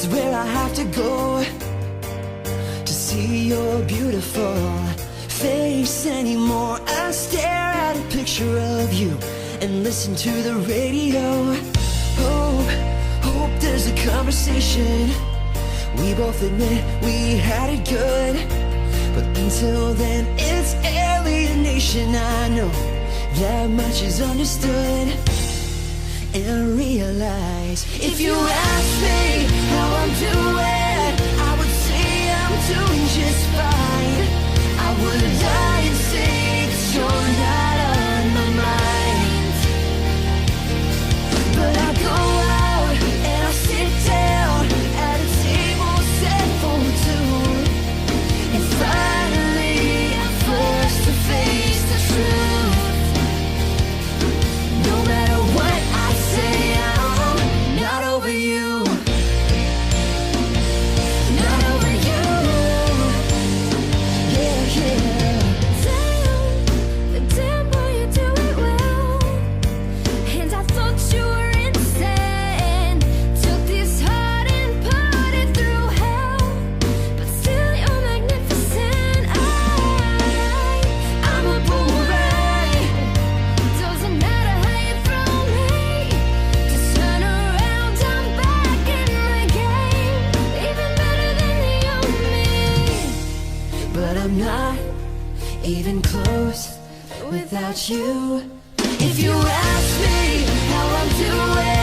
is where I have to go to see your beautiful face anymore. I stare at a picture of you and listen to the radio. Hope there's a conversation. We both admit we had it good, but until then it's alienation. I know that much is understood. And realize if you ask me how I'm doing, I would say I'm doing just fine. I would lie and say that you're not on my mind. But I go out and I sit down at a table set for two, and finally I'm forced to face the truth. No matter what I say, I'm not over you. Not over you. Yeah, yeah. Damn boy, you do it well. And I thought you were insane. Took this heart and put it through hell, but still you're magnificent. I'm a boomerang. Doesn't matter how you throw me. Just turn around, I'm back in the game. Even better than the old me. But I'm not even close without you. If you ask me how I'm doing,